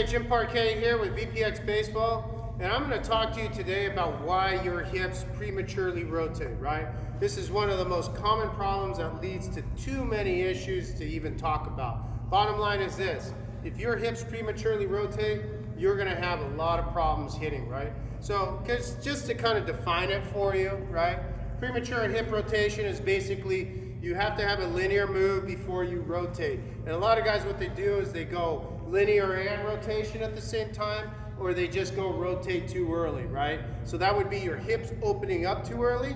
Hey, Jim Parquet here with VPX Baseball, and I'm going to talk to you today about why your hips prematurely rotate, right? This is one of the most common problems that leads to too many issues to even talk about. Bottom line is this: if your hips prematurely rotate, you're going to have a lot of problems hitting, right? So just to kind of define it for you, right? Premature hip rotation is basically you have to have a linear move before you rotate. And a lot of guys, what they do is they go linear and rotation at the same time, or they just go rotate too early, right? So that would be your hips opening up too early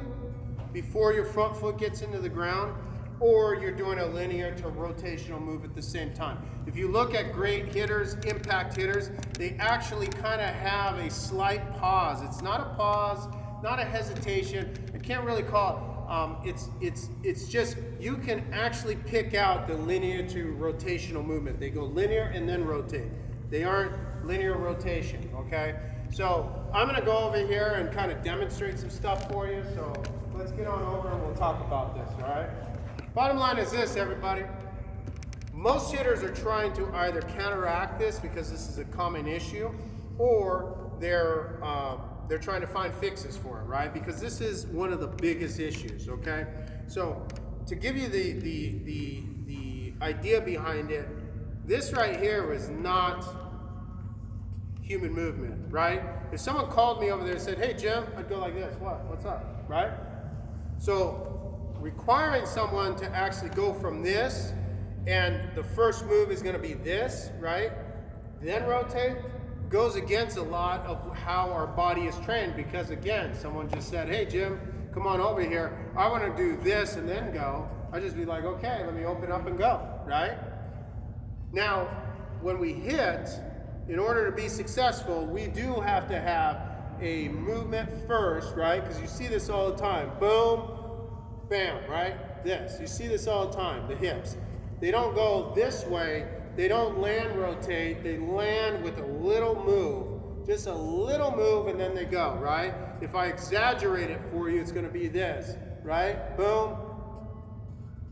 before your front foot gets into the ground, or you're doing a linear to rotational move at the same time. If you look at great hitters, impact hitters, they actually kind of have a slight pause. It's not a pause, not a hesitation. I can't really call it. It's just, you can actually pick out the linear to rotational movement. They go linear and then rotate. They aren't linear rotation, okay? So I'm gonna go over here and kind of demonstrate some stuff for you. So let's get on over and we'll talk about this, all right? Bottom line is this, everybody. Most hitters are trying to either counteract this because this is a common issue, or they're trying to find fixes for it, right? Because this is one of the biggest issues, okay? So to give you the idea behind it, this right here was not human movement, right? If someone called me over there and said, hey Jim, I'd go like this, what's up, right? So requiring someone to actually go from this, and the first move is gonna be this, right? Then rotate, goes against a lot of how our body is trained, because again, someone just said, hey Jim, come on over here, I want to do this and then go. I just be like, okay, let me open up and go, right? Now, when we hit, in order to be successful, we do have to have a movement first, right? Because you see this all the time, boom, bam, right? This, you see this all the time, the hips. They don't go this way. They don't land rotate, they land with a little move, just a little move, and then they go, right? If I exaggerate it for you, it's gonna be this, right? Boom,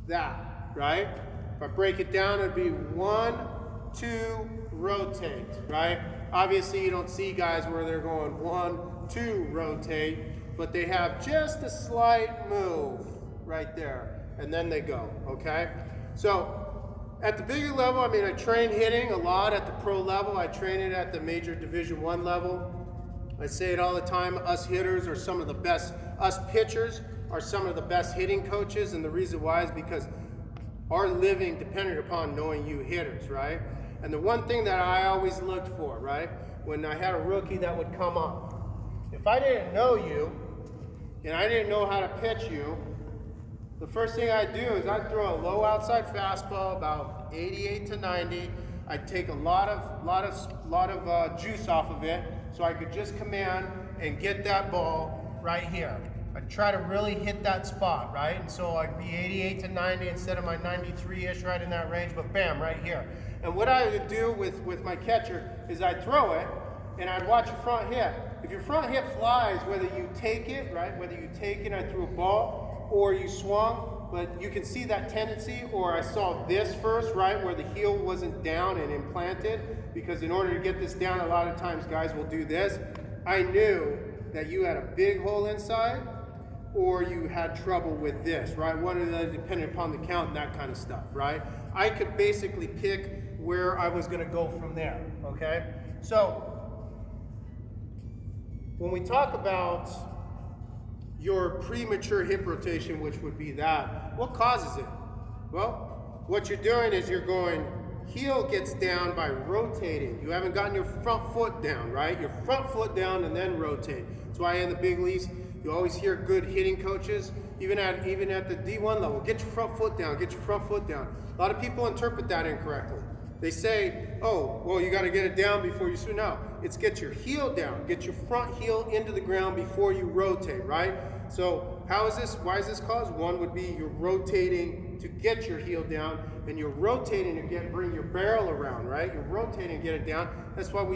that, right? If I break it down, it'd be 1, 2, rotate, right? Obviously, you don't see guys where they're going 1, 2, rotate, but they have just a slight move right there, and then they go, okay? So, at the bigger level, I mean, I train hitting a lot at the pro level. I train it at the major Division I level. I say it all the time, us hitters are some of the best, us pitchers are some of the best hitting coaches, and the reason why is because our living depended upon knowing you hitters, right? And the one thing that I always looked for, right, when I had a rookie that would come up, if I didn't know you, and I didn't know how to pitch you, the first thing I'd do is I'd throw a low outside fastball, about 88 to 90. I'd take a lot of juice off of it, so I could just command and get that ball right here. I'd try to really hit that spot, right? And so I'd be 88 to 90 instead of my 93-ish, right in that range, but bam, right here. And what I would do with my catcher is I'd throw it, and I'd watch your front hit. If your front hit flies, whether you take it, right? Whether you take it, I threw a ball, or you swung, but you can see that tendency, or I saw this first, right, where the heel wasn't down and implanted, because in order to get this down, a lot of times guys will do this. I knew that you had a big hole inside, or you had trouble with this, right? One of the, depending upon the count and that kind of stuff, right? I could basically pick where I was gonna go from there, okay? So, when we talk about your premature hip rotation, which would be that, what causes it? Well, what you're doing is you're going, heel gets down by rotating. You haven't gotten your front foot down, right? Your front foot down and then rotate. That's why in the big leagues, you always hear good hitting coaches, even at the D1 level, get your front foot down, get your front foot down. A lot of people interpret that incorrectly. They say, oh, well, you got to get it down before you swing. No, it's get your heel down, get your front heel into the ground before you rotate, right? So how is this, why is this caused? One would be you're rotating to get your heel down, and you're rotating to bring your barrel around, right? You're rotating to get it down. That's what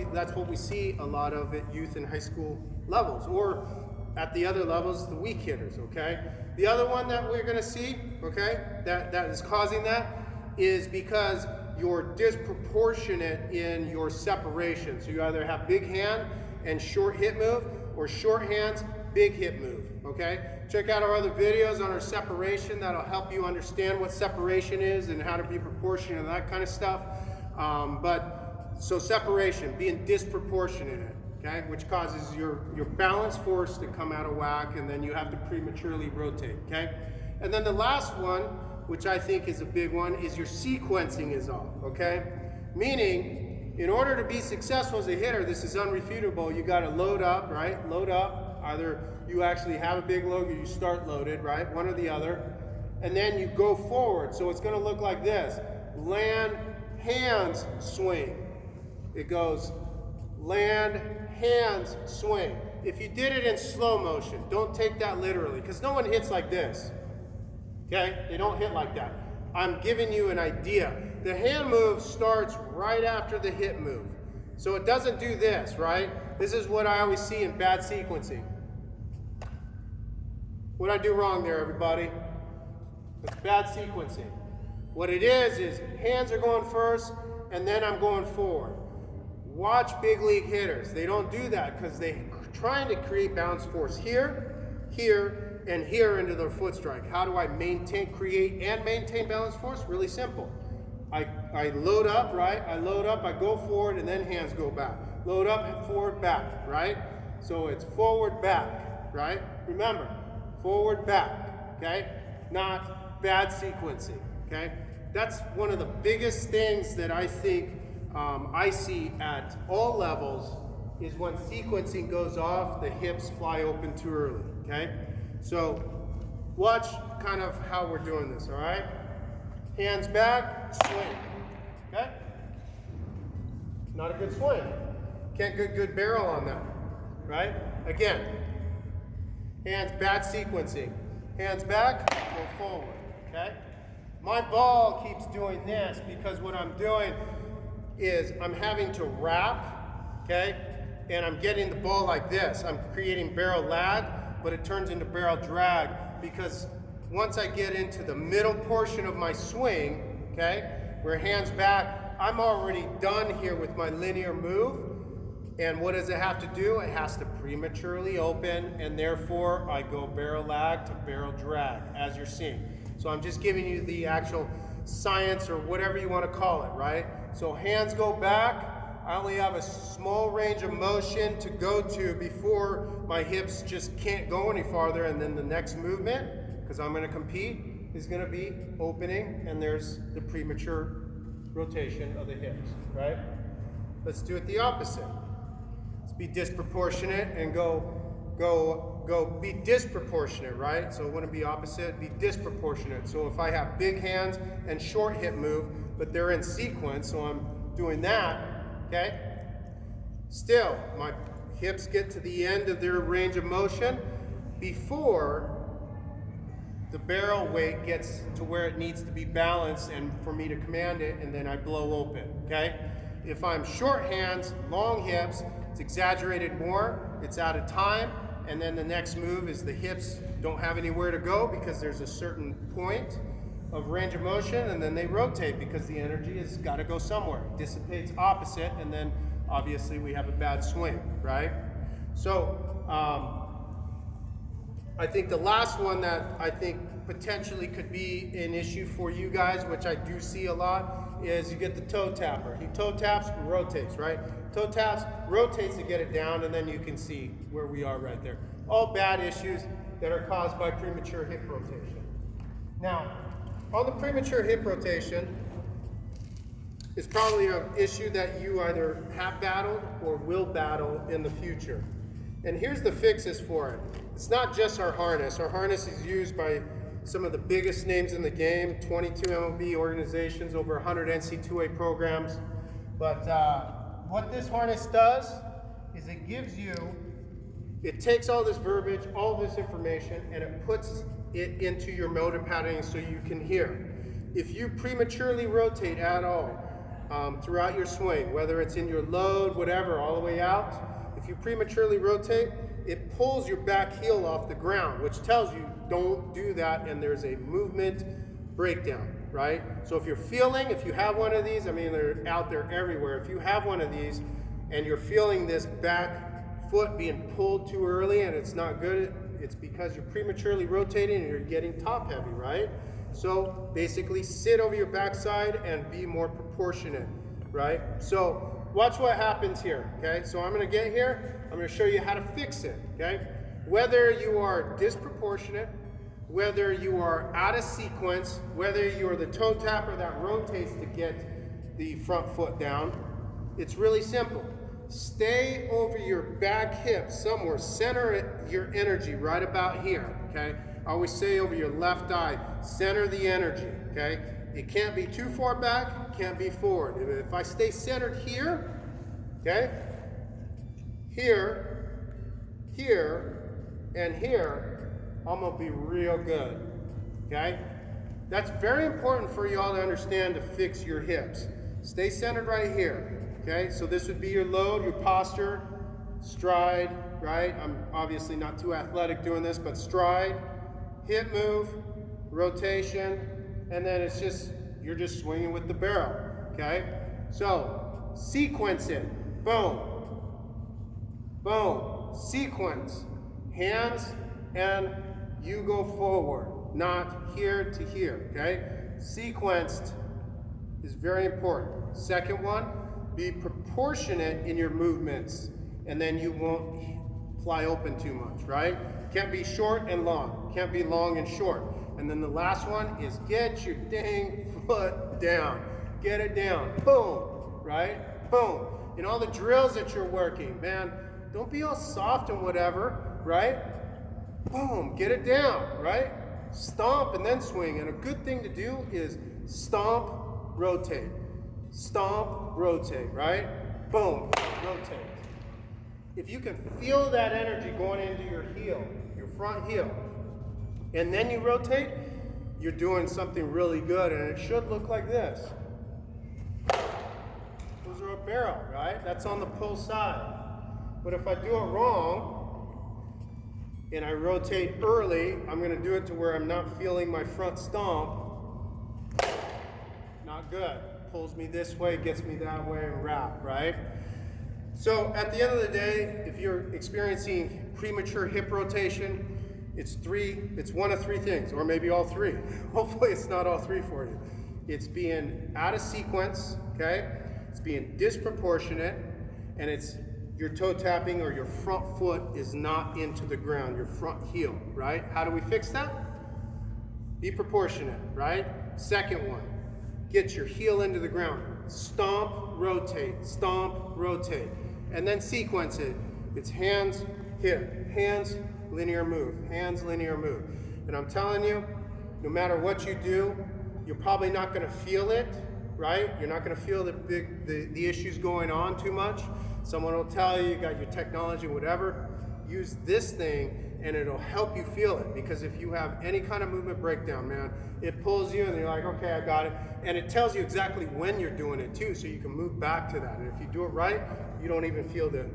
we see a lot of at youth and high school levels, or at the other levels, the weak hitters, okay? The other one that we're gonna see, okay, that is causing that is because you're disproportionate in your separation. So you either have big hand and short hip move, or short hands, big hip move, okay? Check out our other videos on our separation. That'll help you understand what separation is and how to be proportionate and that kind of stuff. So separation, being disproportionate, okay? Which causes your balance force to come out of whack, and then you have to prematurely rotate, okay? And then the last one, which I think is a big one, is your sequencing is off, okay? Meaning, in order to be successful as a hitter, this is unrefutable, you gotta load up, right? Load up, either you actually have a big load or you start loaded, right? One or the other. And then you go forward, so it's gonna look like this. Land, hands, swing. It goes land, hands, swing. If you did it in slow motion, don't take that literally, because no one hits like this. Okay? They don't hit like that. I'm giving you an idea. The hand move starts right after the hip move. So it doesn't do this, right? This is what I always see in bad sequencing. What did I do wrong there, everybody? It's bad sequencing. What it is hands are going first, and then I'm going forward. Watch big league hitters. They don't do that because they're trying to create balance force here, here, and here into their foot strike. How do I create and maintain balance force? Really simple. I load up, right? I load up, I go forward, and then hands go back. Load up, forward, back, right? So it's forward, back, right? Remember, forward, back, okay? Not bad sequencing, okay? That's one of the biggest things that I think I see at all levels is when sequencing goes off, the hips fly open too early, okay? So watch kind of how we're doing this, all right? Hands back, swing, okay? Not a good swing. Can't get good barrel on that, right? Again, hands bad sequencing. Hands back, go forward, okay? My ball keeps doing this because what I'm doing is I'm having to wrap, okay? And I'm getting the ball like this. I'm creating barrel lag, but it turns into barrel drag because once I get into the middle portion of my swing, okay, where hands back, I'm already done here with my linear move. And what does it have to do? It has to prematurely open, and therefore I go barrel lag to barrel drag, as you're seeing. So I'm just giving you the actual science or whatever you want to call it, right? So hands go back. I only have a small range of motion to go to before my hips just can't go any farther, and then the next movement, because I'm going to compete, is going to be opening, and there's the premature rotation of the hips, right? Let's do it the opposite. Let's be disproportionate and go be disproportionate, right? So it wouldn't be opposite, be disproportionate. So if I have big hands and short hip move, but they're in sequence, so I'm doing that, okay? Still, my hips get to the end of their range of motion before the barrel weight gets to where it needs to be balanced and for me to command it, and then I blow open, okay? If I'm short hands, long hips, it's exaggerated more, it's out of time, and then the next move is the hips don't have anywhere to go because there's a certain point of range of motion, and then they rotate because the energy has got to go somewhere. It dissipates opposite, and then obviously we have a bad swing, right? So I think the last one that I think potentially could be an issue for you guys, which I do see a lot, is you get the toe tapper. He toe taps, rotates, right? Toe taps, rotates to get it down, and then you can see where we are right there. All bad issues that are caused by premature hip rotation. Now, on the premature hip rotation, it's probably an issue that you either have battled or will battle in the future. And here's the fixes for it. It's not just our harness. Our harness is used by some of the biggest names in the game, 22 MLB organizations, over 100 NCAA programs. But what this harness does is it takes all this verbiage, all this information, and it puts it into your motor patterning so you can hear. If you prematurely rotate at all throughout your swing, whether it's in your load, whatever, all the way out, if you prematurely rotate, it pulls your back heel off the ground, which tells you don't do that, and there's a movement breakdown. right? So if you have one of these, I mean, they're out there everywhere. If you have one of these and you're feeling this back foot being pulled too early and it's not good, it's because you're prematurely rotating and you're getting top heavy, right? So basically sit over your backside and be more proportionate, right? So watch what happens here, okay? So I'm gonna get here, I'm gonna show you how to fix it, okay? Whether you are disproportionate, whether you are out of sequence, whether you're the toe tapper that rotates to get the front foot down, it's really simple. Stay over your back hip somewhere, center your energy right about here, okay? I always say over your left eye, center the energy, okay? It can't be too far back, can't be forward. If I stay centered here, okay? Here, and here, I'm gonna be real good, okay? That's very important for y'all to understand to fix your hips. Stay centered right here, okay? So this would be your load, your posture, stride, right? I'm obviously not too athletic doing this, but stride, hip move, rotation, and then it's just, you're just swinging with the barrel, okay? So sequence it, boom, boom, sequence, hands, and you go forward, not here to here, okay? Sequenced is very important. Second one, be proportionate in your movements, and then you won't fly open too much, right? Can't be short and long, can't be long and short. And then the last one is get your dang foot down. Get it down, boom, right? Boom. In all the drills that you're working, man, don't be all soft and whatever, right? Boom, get it down, right? Stomp and then swing. And a good thing to do is stomp, rotate. Stomp, rotate, right? Boom, rotate. If you can feel that energy going into your heel, your front heel, and then you rotate, you're doing something really good, and it should look like this. Those are a barrel, right? That's on the pull side. But if I do it wrong, and I rotate early, I'm gonna do it to where I'm not feeling my front stomp. Not good. Pulls me this way, gets me that way, and wrap, right? So at the end of the day, if you're experiencing premature hip rotation, it's one of three things, or maybe all three. Hopefully it's not all three for you. It's being out of sequence, okay? It's being disproportionate, and it's your toe tapping or your front foot is not into the ground, your front heel, right? How do we fix that? Be proportionate, right? Second one, get your heel into the ground. Stomp, rotate, and then sequence it. It's hands, hip, hands, linear move, hands, linear move. And I'm telling you, no matter what you do, you're probably not gonna feel it, right? You're not gonna feel the issues going on too much. Someone will tell you, you got your technology, whatever. Use this thing and it'll help you feel it, because if you have any kind of movement breakdown, man, it pulls you and you're like, okay, I got it. And it tells you exactly when you're doing it too, so you can move back to that. And if you do it right, you don't even feel the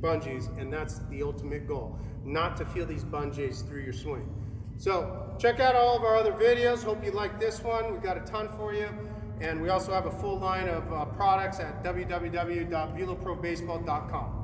bungees, and that's the ultimate goal, not to feel these bungees through your swing. So check out all of our other videos. Hope you like this one. We've got a ton for you. And we also have a full line of products at www.veloprobaseball.com.